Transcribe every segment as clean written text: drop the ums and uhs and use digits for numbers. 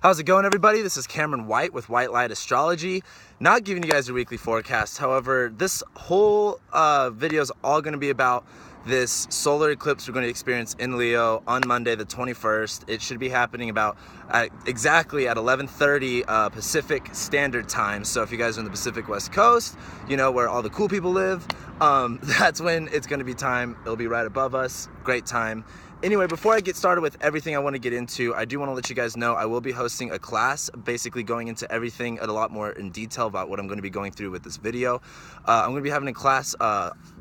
How's it going, everybody? This is Cameron White with White Light Astrology. Not giving you guys a weekly forecast. However, this whole video is all going to be about this solar eclipse we're going to experience in Leo on Monday the 21st. It should be happening about exactly at 11:30 Pacific Standard Time. So if you guys are in the Pacific West Coast, you know where all the cool people live, that's when it's going to be time. It'll be right above us. Great time. Anyway, before I get started with everything I want to get into, I do want to let you guys know I will be hosting a class, basically going into everything a lot more in detail about what I'm going to be going through with this video. I'm going to be having a class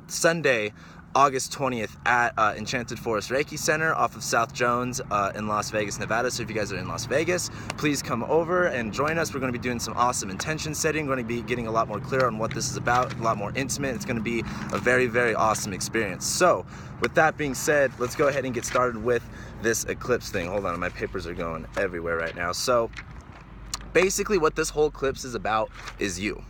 Sunday, August 20th at Enchanted Forest Reiki Center off of South Jones in Las Vegas, Nevada. So if you guys are in Las Vegas, please come over and join us. We're going to be doing some awesome intention setting. We're going to be getting a lot more clear on what this is about, a lot more intimate. It's going to be a very, very awesome experience. So with that being said, let's go ahead and get started with this eclipse thing. Hold on, my papers are going everywhere right now. So basically what this whole eclipse is about is you.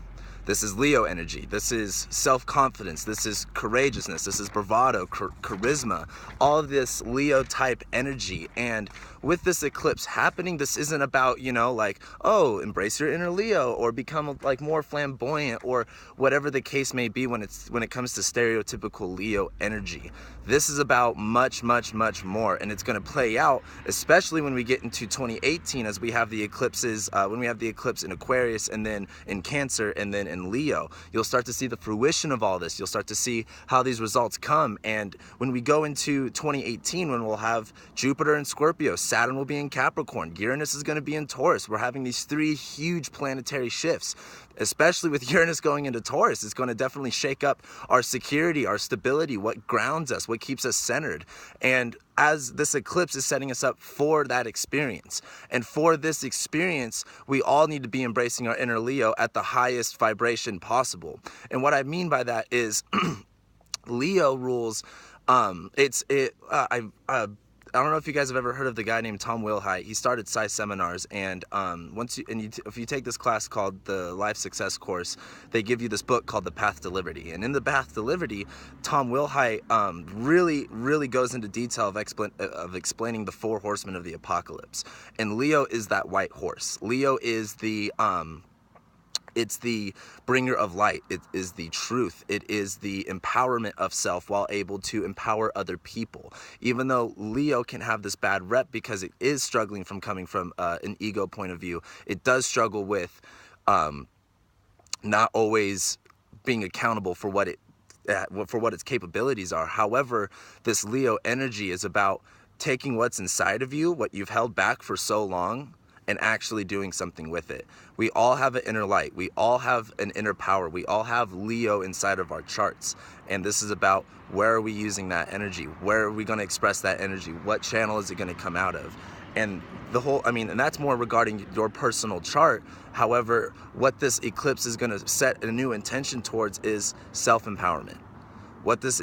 This is Leo energy. This is self-confidence. This is courageousness. This is bravado, charisma, all of this Leo type energy. And with this eclipse happening, this isn't about, you know, like, oh, embrace your inner Leo or become like more flamboyant or whatever the case may be when it comes to stereotypical Leo energy. This is about much, much, much more. And it's going to play out, especially when we get into 2018, as we have the eclipses, when we have the eclipse in Aquarius and then in Cancer and then in Leo. You'll start to see the fruition of all this. You'll start to see how these results come. And when we go into 2018, when we'll have Jupiter in Scorpio, Saturn will be in Capricorn, Uranus is going to be in Taurus. We're having these three huge planetary shifts. Especially with Uranus going into Taurus, it's going to definitely shake up our security, our stability, what grounds us, what keeps us centered. And as this eclipse is setting us up for that experience. And for this experience, we all need to be embracing our inner Leo at the highest vibration possible. And what I mean by that is Leo rules, I don't know if you guys have ever heard of the guy named Tom Wilhite. He started Psi Seminars, and if you take this class called the Life Success course, they give you this book called The Path to Liberty. And in The Path to Liberty, Tom Wilhite really goes into detail of explaining the four horsemen of the apocalypse. And Leo is that white horse. Leo is it's the bringer of light. It is the truth. It is the empowerment of self while able to empower other people. Even though Leo can have this bad rep because it is struggling from coming from an ego point of view, it does struggle with not always being accountable for what its capabilities are. However, this Leo energy is about taking what's inside of you, what you've held back for so long, and actually doing something with it. We all have an inner light. We all have an inner power. We all have Leo inside of our charts. And this is about, where are we using that energy? Where are we going to express that energy? What channel is it going to come out of? And and that's more regarding your personal chart. However, what this eclipse is going to set a new intention towards is self-empowerment. What this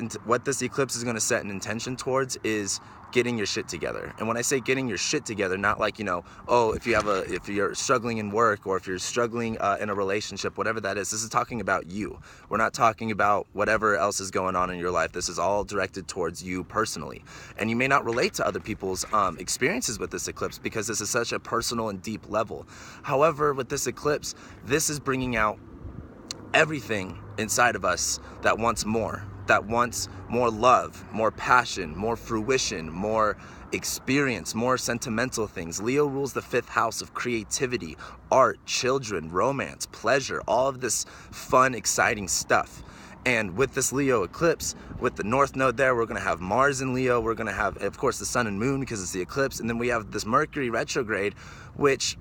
eclipse is going to set an intention towards is getting your shit together. And when I say getting your shit together, not like, you know, oh, if you're struggling in work or if you're struggling in a relationship, whatever that is, this is talking about you. We're not talking about whatever else is going on in your life. This is all directed towards you personally. And you may not relate to other people's experiences with this eclipse because this is such a personal and deep level. However, with this eclipse, this is bringing out everything inside of us that wants more. That wants more love, more passion, more fruition, more experience, more sentimental things. Leo rules the 5th house of creativity, art, children, romance, pleasure, all of this fun, exciting stuff. And with this Leo eclipse, with the North Node there, we're going to have Mars in Leo. We're going to have, of course, the Sun and Moon because it's the eclipse. And then we have this Mercury retrograde, which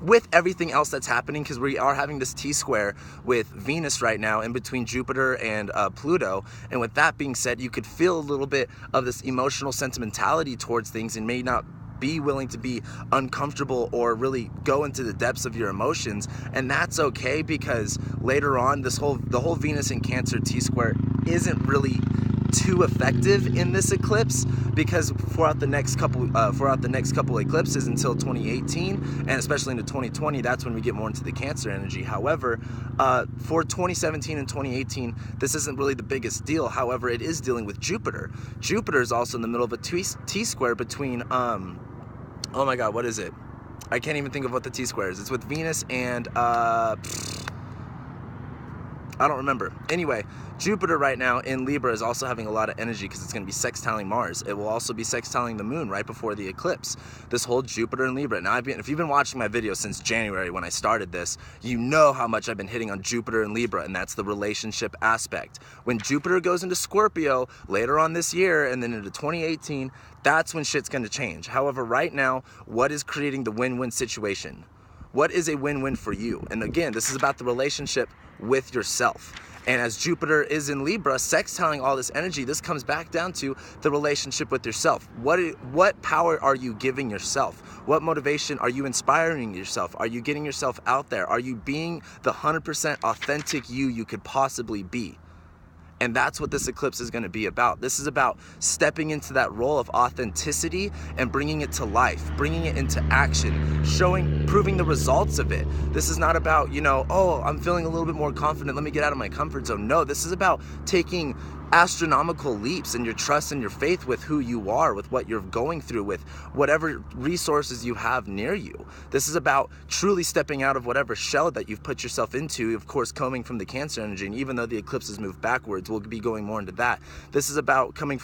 with everything else that's happening, because we are having this T-square with Venus right now in between Jupiter and Pluto. And with that being said, you could feel a little bit of this emotional sentimentality towards things and may not be willing to be uncomfortable or really go into the depths of your emotions. And that's okay, because later on, the whole Venus and Cancer T-square isn't really too effective in this eclipse, because throughout the next couple eclipses until 2018 and especially into 2020, that's when we get more into the Cancer energy. However, for 2017 and 2018, this isn't really the biggest deal. However, it is dealing with Jupiter. Jupiter is also in the middle of a T-square between oh my God, what is it? I can't even think of what the T-square is. It's with Venus and, I don't remember. Anyway, Jupiter right now in Libra is also having a lot of energy because it's going to be sextiling Mars. It will also be sextiling the moon right before the eclipse. This whole Jupiter in Libra. Now, if you've been watching my videos since January when I started this, you know how much I've been hitting on Jupiter in Libra, and that's the relationship aspect. When Jupiter goes into Scorpio later on this year and then into 2018, that's when shit's going to change. However, right now, what is creating the win-win situation? What is a win-win for you? And again, this is about the relationship with yourself. And as Jupiter is in Libra, sextiling all this energy, this comes back down to the relationship with yourself. What power are you giving yourself? What motivation are you inspiring yourself? Are you getting yourself out there? Are you being the 100% authentic you could possibly be? And that's what this eclipse is going to be about. This is about stepping into that role of authenticity and bringing it to life, bringing it into action, proving the results of it. This is not about, you know, oh, I'm feeling a little bit more confident, let me get out of my comfort zone. No, this is about taking astronomical leaps in your trust and your faith with who you are, with what you're going through, with whatever resources you have near you. This is about truly stepping out of whatever shell that you've put yourself into, of course, coming from the Cancer energy. And even though the eclipse has moved backwards, we'll be going more into that. This is about coming,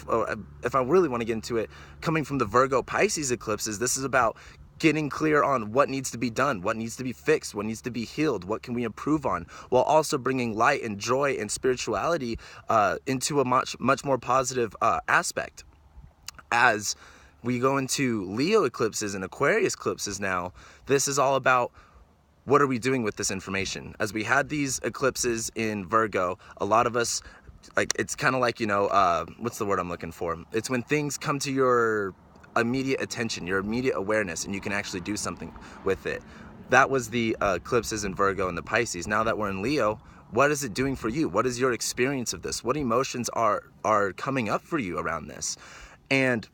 if I really want to get into it, coming from the Virgo Pisces eclipses. This is about getting clear on what needs to be done, what needs to be fixed, what needs to be healed, what can we improve on, while also bringing light and joy and spirituality into a much more positive aspect. As we go into Leo eclipses and Aquarius eclipses now, this is all about what are we doing with this information. As we had these eclipses in Virgo, a lot of us, like, it's kind of like, you know, what's the word I'm looking for? It's when things come to your immediate attention, your immediate awareness, and you can actually do something with it. That was the eclipses in Virgo and the Pisces. Now that we're in Leo, what is it doing for you? What is your experience of this? What emotions are coming up for you around this? And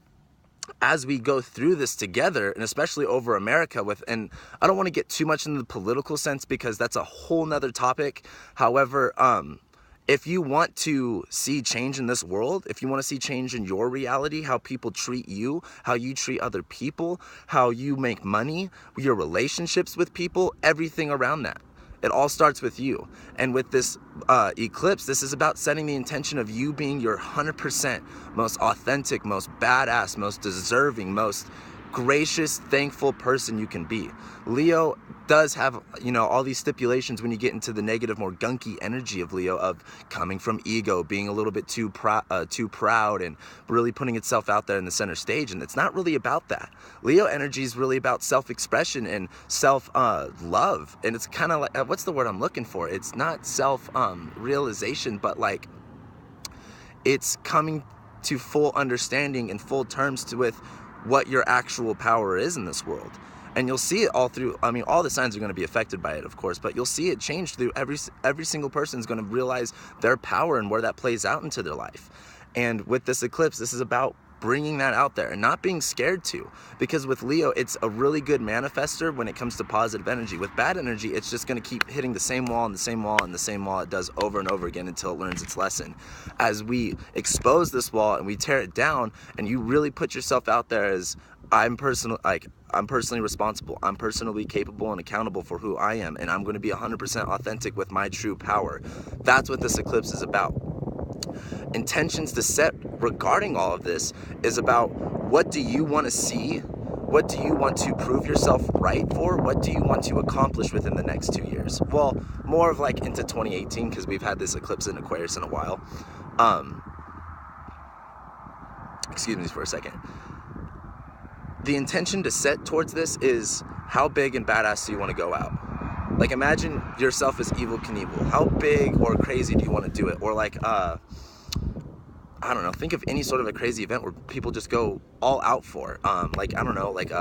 as we go through this together, and especially over America and I don't want to get too much into the political sense because that's a whole nother topic. However, if you want to see change in this world, if you want to see change in your reality, how people treat you, how you treat other people, how you make money, your relationships with people, everything around that, it all starts with you. And with this eclipse, this is about setting the intention of you being your 100% most authentic, most badass, most deserving, most gracious, thankful person you can be. Leo does have, you know, all these stipulations when you get into the negative, more gunky energy of Leo, of coming from ego, being a little bit too proud and really putting itself out there in the center stage. And it's not really about that. Leo energy is really about self-expression and self-love. And it's kind of like, what's the word I'm looking for? It's not self-realization, but like it's coming to full understanding and full terms with what your actual power is in this world. And you'll see it all through, I mean, all the signs are going to be affected by it, of course, but you'll see it change through every single person is going to realize their power and where that plays out into their life. And with this eclipse, this is about bringing that out there and not being scared to, because with Leo, it's a really good manifester when it comes to positive energy. With bad energy, it's just going to keep hitting the same wall and the same wall and the same wall it does over and over again until it learns its lesson. As we expose this wall and we tear it down and you really put yourself out there as I'm personally responsible, I'm personally capable and accountable for who I am, and I'm going to be 100% authentic with my true power. That's what this eclipse is about. Intentions to set regarding all of this is about, what do you want to see? What do you want to prove yourself right for? What do you want to accomplish within the next 2 years? Well, more of like into 2018, because we've had this eclipse in Aquarius in a while. Excuse me for a second. The intention to set towards this is, how big and badass do you want to go out? Like, imagine yourself as Evel Knievel. How big or crazy do you want to do it? Or like, I don't know, think of any sort of a crazy event where people just go all out for. Like, I don't know, like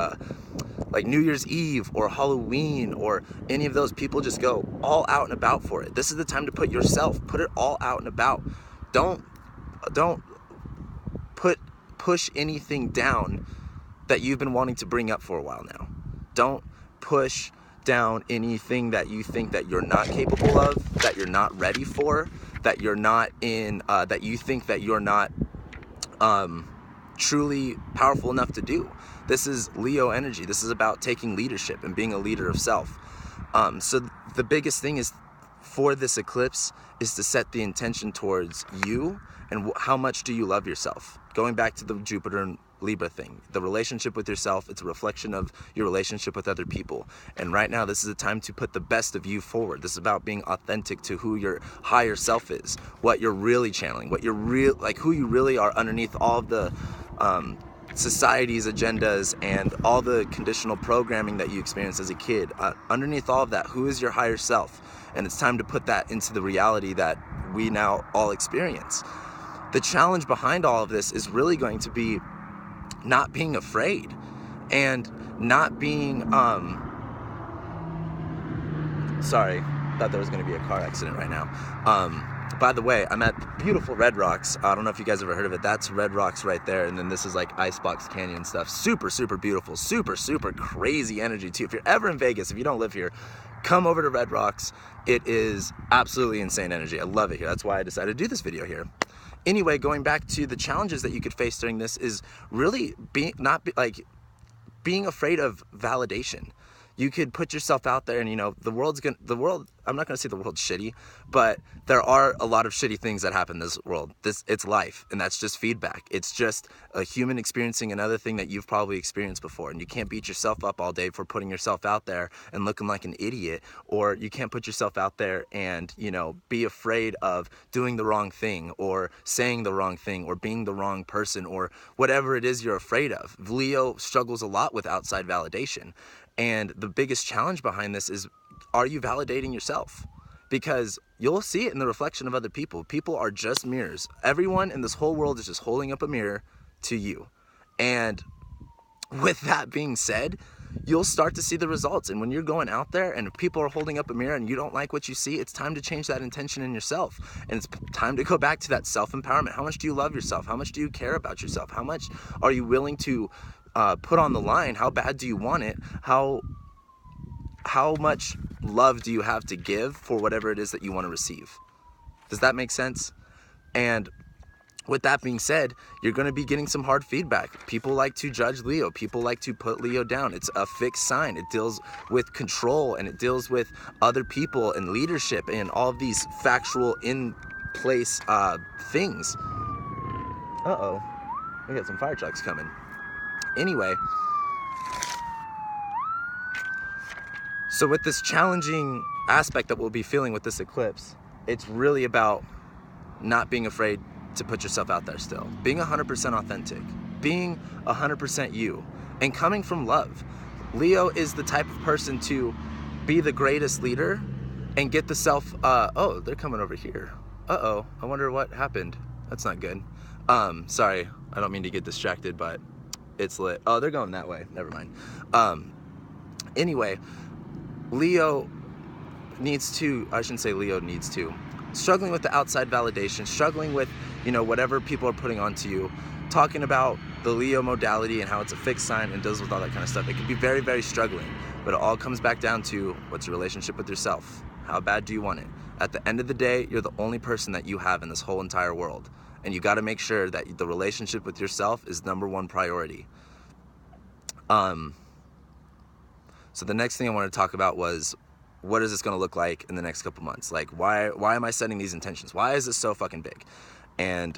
New Year's Eve or Halloween or any of those, people just go all out and about for it. This is the time to put it all out and about. Don't push anything down that you've been wanting to bring up for a while now. Don't push down anything that you think that you're not capable of, that you're not ready for, that you're not in, that you think that you're not truly powerful enough to do. This is Leo energy. This is about taking leadership and being a leader of self. So the biggest thing is for this eclipse is to set the intention towards you and how much do you love yourself. Going back to the Jupiter and Libra thing, the relationship with yourself, it's a reflection of your relationship with other people. And right now, this is a time to put the best of you forward. This is about being authentic to who your higher self is, what you're really channeling, what you're who you really are underneath all of the society's agendas and all the conditional programming that you experienced as a kid. Underneath all of that, who is your higher self? And it's time to put that into the reality that we now all experience. The challenge behind all of this is really going to be not being afraid and not being, sorry, thought there was going to be a car accident right now. By the way, I'm at beautiful Red Rocks. I don't know if you guys ever heard of it. That's Red Rocks right there. And then this is like Icebox Canyon stuff. Super, super beautiful. Super, super crazy energy too. If you're ever in Vegas, if you don't live here, come over to Red Rocks. It is absolutely insane energy. I love it here. That's why I decided to do this video here. Anyway, going back to the challenges that you could face during this is really being afraid of validation. You could put yourself out there and, you know, the world, I'm not gonna say the world's shitty, but there are a lot of shitty things that happen in this world. It's life, and that's just feedback. It's just a human experiencing another thing that you've probably experienced before, and you can't beat yourself up all day for putting yourself out there and looking like an idiot, or you can't put yourself out there and, you know, be afraid of doing the wrong thing, or saying the wrong thing, or being the wrong person, or whatever it is you're afraid of. Leo struggles a lot with outside validation. And the biggest challenge behind this is, are you validating yourself? Because you'll see it in the reflection of other people. People are just mirrors. Everyone in this whole world is just holding up a mirror to you. And with that being said, you'll start to see the results. And when you're going out there and people are holding up a mirror and you don't like what you see, it's time to change that intention in yourself. And it's time to go back to that self-empowerment. How much do you love yourself? How much do you care about yourself? How much are you willing to put on the line? How bad do you want it? How much love do you have to give for whatever it is that you want to receive? Does that make sense? And with that being said, you're going to be getting some hard feedback. People like to judge Leo. People like to put Leo down. It's a fixed sign. It deals with control, and it deals with other people and leadership and all of these factual in place things. Uh-oh, we got some fire trucks coming. Anyway, so with this challenging aspect that we'll be feeling with this eclipse, it's really about not being afraid to put yourself out there still. Being 100% authentic, being 100% you, and coming from love. Leo is the type of person to be the greatest leader and get the self, oh, they're coming over here. Uh-oh, I wonder what happened. That's not good. Sorry, I don't mean to get distracted, but it's lit. Oh, they're going that way. Never mind. Anyway, Leo needs to, I shouldn't say Leo needs to, struggling with the outside validation, struggling with, you know, whatever people are putting onto you, talking about the Leo modality and how it's a fixed sign and deals with all that kind of stuff. It can be very, very struggling, but it all comes back down to what's your relationship with yourself? How bad do you want it? At the end of the day, you're the only person that you have in this whole entire world. And you got to make sure that the relationship with yourself is #1 priority. So the next thing I wanted to talk about was, what is this going to look like in the next couple months? Like, why am I setting these intentions? Why is this so fucking big? And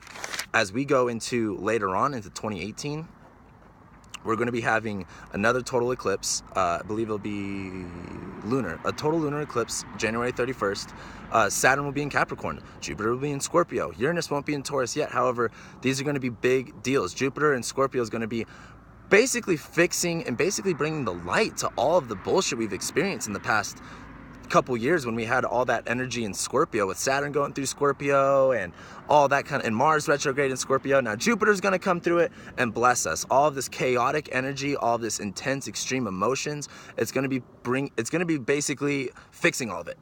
as we go into later on into 2018, we're going to be having another total eclipse. I believe it'll be lunar, a total lunar eclipse, January 31st. Saturn will be in Capricorn. Jupiter will be in Scorpio. Uranus won't be in Taurus yet. However, these are going to be big deals. Jupiter and Scorpio is going to be basically fixing and basically bringing the light to all of the bullshit we've experienced in the past couple years when we had all that energy in Scorpio with Saturn going through Scorpio and all that kind of, and Mars retrograde in Scorpio. Now Jupiter's going to come through it and bless us. All of this chaotic energy, all of this intense extreme emotions, it's going to be basically fixing all of it.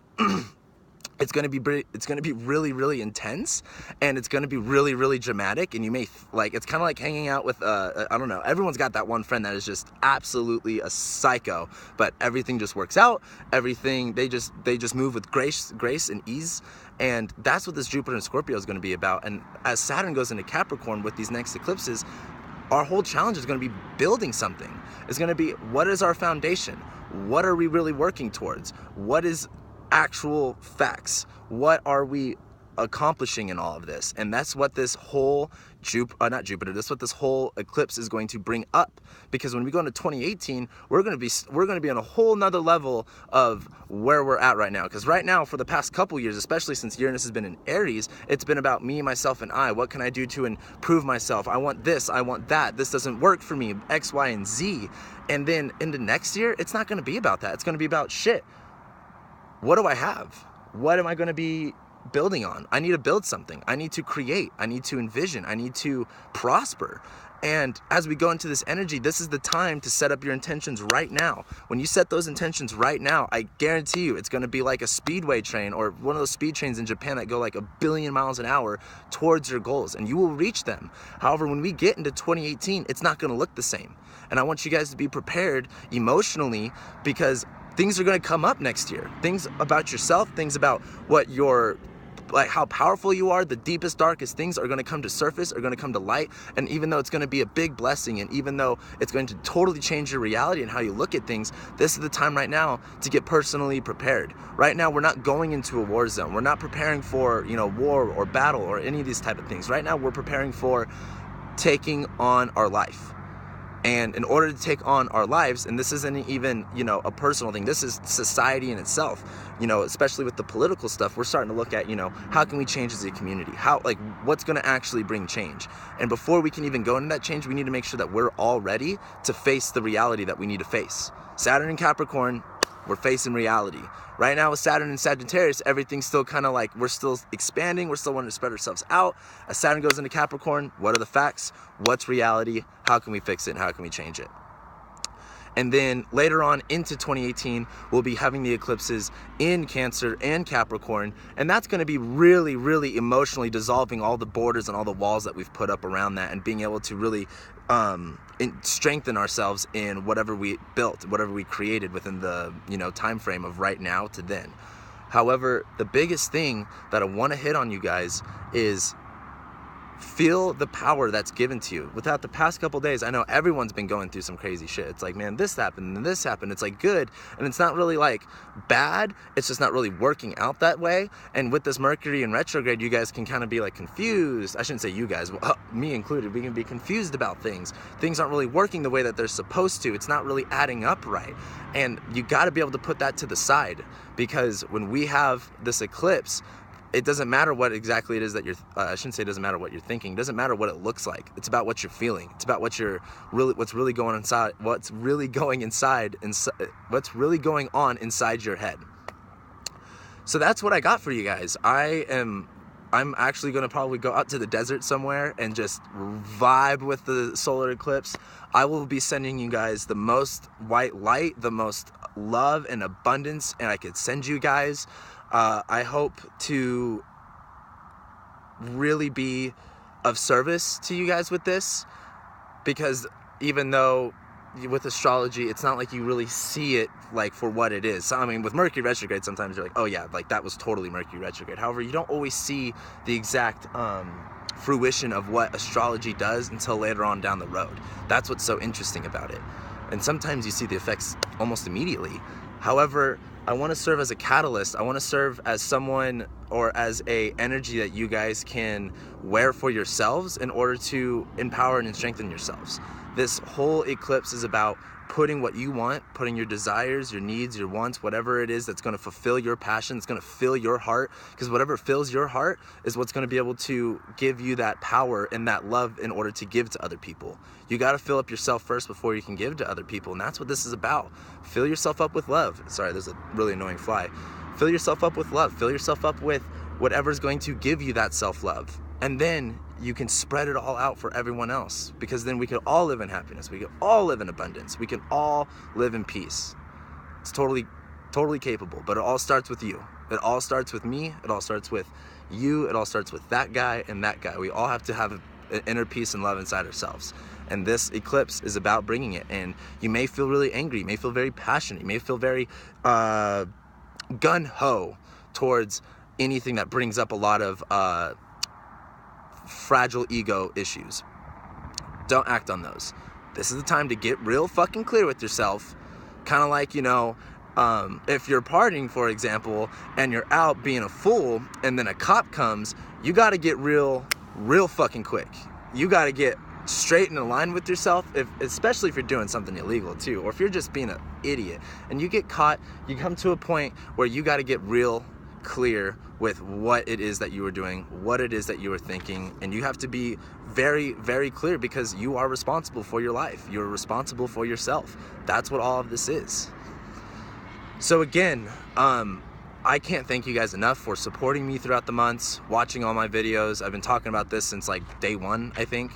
It's going to be really, really intense, and it's going to be really, really dramatic. And you may it's kind of like hanging out with I don't know. Everyone's got that one friend that is just absolutely a psycho, but everything just works out. Everything they just move with grace and ease, and that's what this Jupiter and Scorpio is going to be about. And as Saturn goes into Capricorn with these next eclipses, our whole challenge is going to be building something. It's going to be, what is our foundation? What are we really working towards? What is actual facts? What are we accomplishing in all of this? And that's what this whole that's what this whole eclipse is going to bring up, because when we go into 2018, we're going to be on a whole nother level of where we're at right now. Because right now, for the past couple years, especially since Uranus has been in Aries, it's been about me, myself, and I. What can I do to improve myself? I want this, I want that, this doesn't work for me, X, Y, and Z. And then into next year, it's not going to be about that. It's going to be about, shit, what do I have? What am I going to be building on? I need to build something. I need to create. I need to envision. I need to prosper. And as we go into this energy, this is the time to set up your intentions right now. When you set those intentions right now, I guarantee you it's going to be like a speedway train, or one of those speed trains in Japan that go like 1 billion miles an hour towards your goals, and you will reach them. However, when we get into 2018, it's not going to look the same. And I want you guys to be prepared emotionally, because things are going to come up next year. Things about yourself, things about what your, like how powerful you are, the deepest, darkest things are going to come to surface, are going to come to light. And even though it's going to be a big blessing, and even though it's going to totally change your reality and how you look at things, this is the time right now to get personally prepared. Right now, we're not going into a war zone. We're not preparing for, war or battle or any of these type of things. Right now, we're preparing for taking on our life. And in order to take on our lives, and this isn't even, a personal thing, this is society in itself, especially with the political stuff, we're starting to look at, how can we change as a community? What's going to actually bring change? And before we can even go into that change, we need to make sure that we're all ready to face the reality that we need to face. Saturn and Capricorn, we're facing reality. Right now with Saturn and Sagittarius, everything's still kind of like, we're still expanding, we're still wanting to spread ourselves out. As Saturn goes into Capricorn, what are the facts? What's reality? How can we fix it? And how can we change it? And then later on into 2018, we'll be having the eclipses in Cancer and Capricorn. And that's going to be really, really emotionally dissolving all the borders and all the walls that we've put up around that, and being able to really strengthen ourselves in whatever we built, whatever we created within the time frame of right now to then. However, the biggest thing that I want to hit on you guys is feel the power that's given to you. Without the past couple days, I know everyone's been going through some crazy shit. It's like, man, this happened and this happened. It's like good, and it's not really like bad. It's just not really working out that way. And with this Mercury in retrograde, you guys can kind of be like confused. I shouldn't say you guys, me included. We can be confused about things. Things aren't really working the way that they're supposed to. It's not really adding up right. And you got to be able to put that to the side, because when we have this eclipse, it doesn't matter what exactly it is that you're, I shouldn't say it doesn't matter what you're thinking. It doesn't matter what it looks like. It's about what you're feeling. It's about what's really going on inside your head. So that's what I got for you guys. I'm actually going to probably go out to the desert somewhere and just vibe with the solar eclipse. I will be sending you guys the most white light, the most love and abundance, and I could send you guys. I hope to really be of service to you guys with this, because even though with astrology, it's not like you really see it like for what it is. So, I mean, with Mercury retrograde, sometimes you're like, oh yeah, like that was totally Mercury retrograde. However, you don't always see the exact fruition of what astrology does until later on down the road. That's what's so interesting about it. And sometimes you see the effects almost immediately. However, I want to serve as a catalyst. I want to serve as someone, or as a energy that you guys can wear for yourselves in order to empower and strengthen yourselves. This whole eclipse is about putting what you want, putting your desires, your needs, your wants, whatever it is that's going to fulfill your passion, it's going to fill your heart, because whatever fills your heart is what's going to be able to give you that power and that love in order to give to other people. You got to fill up yourself first before you can give to other people, and that's what this is about. Fill yourself up with love. Sorry, there's a really annoying fly. Fill yourself up with love. Fill yourself up with whatever's going to give you that self-love. And then you can spread it all out for everyone else, because then we can all live in happiness. We can all live in abundance. We can all live in peace. It's totally capable, but it all starts with you. It all starts with me. It all starts with you. It all starts with that guy and that guy. We all have to have an inner peace and love inside ourselves. And this eclipse is about bringing it. And you may feel really angry. You may feel very passionate. You may feel very gun-ho towards anything that brings up a lot of fragile ego issues. don't act on those. This is the time to get real fucking clear with yourself. Kind of like, you know, if you're partying, for example, and you're out being a fool, and then a cop comes, you got to get real fucking quick. You got to get straight in line with yourself, especially if you're doing something illegal too, or if you're just being an idiot and you get caught. You come to a point where you got to get real clear with what it is that you were doing, what it is that you were thinking, and you have to be very, very clear, because you are responsible for your life. You're responsible for yourself. That's what all of this is. So again, I can't thank you guys enough for supporting me throughout the months, watching all my videos. I've been talking about this since like day one, I think.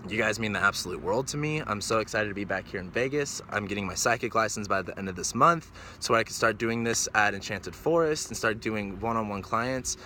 You guys mean the absolute world to me. I'm so excited to be back here in Vegas. I'm getting my psychic license by the end of this month, so I can start doing this at Enchanted Forest and start doing one-on-one clients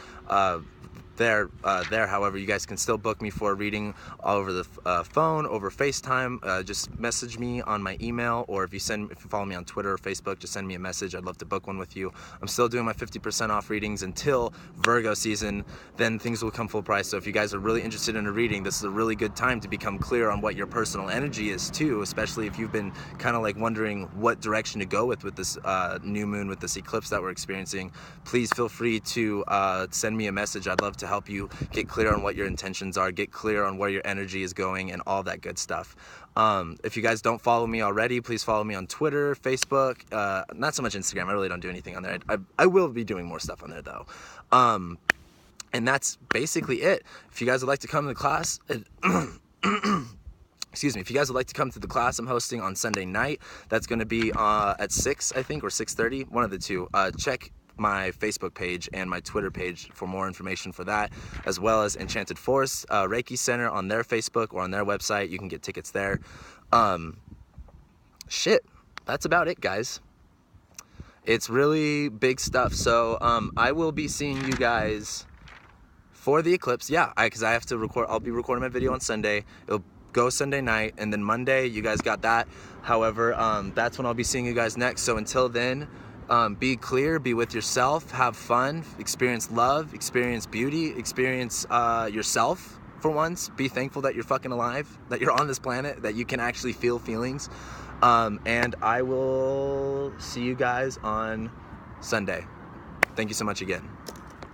there. However, you guys can still book me for a reading over the phone, over FaceTime. Just message me on my email, or if you follow me on Twitter or Facebook, just send me a message. I'd love to book one with you. I'm still doing my 50% off readings until Virgo season. Then things will come full price. So if you guys are really interested in a reading, this is a really good time to become clear on what your personal energy is too, especially if you've been kind of like wondering what direction to go with this new moon, with this eclipse that we're experiencing. Please feel free to send me a message. I'd love to help you get clear on what your intentions are, get clear on where your energy is going, and all that good stuff. If you guys don't follow me already, please follow me on Twitter, Facebook, not so much Instagram. I really don't do anything on there. I will be doing more stuff on there though. And that's basically it. If you guys would like to come to the class, excuse me, if you guys would like to come to the class I'm hosting on Sunday night, that's going to be at 6, I think, or 6:30, one of the two. Check my Facebook page and my Twitter page for more information for that, as well as Enchanted Forest Reiki Center on their Facebook or on their website. You can get tickets there. Shit, that's about it, guys. It's really big stuff. So I will be seeing you guys for the eclipse. Yeah, because I have to record. I'll be recording my video on Sunday. It'll go Sunday night, and then Monday you guys got that. However, that's when I'll be seeing you guys next. So until then, be clear, be with yourself, have fun, experience love, experience beauty, experience yourself for once. Be thankful that you're fucking alive, that you're on this planet, that you can actually feel feelings. And I will see you guys on Sunday. Thank you so much again.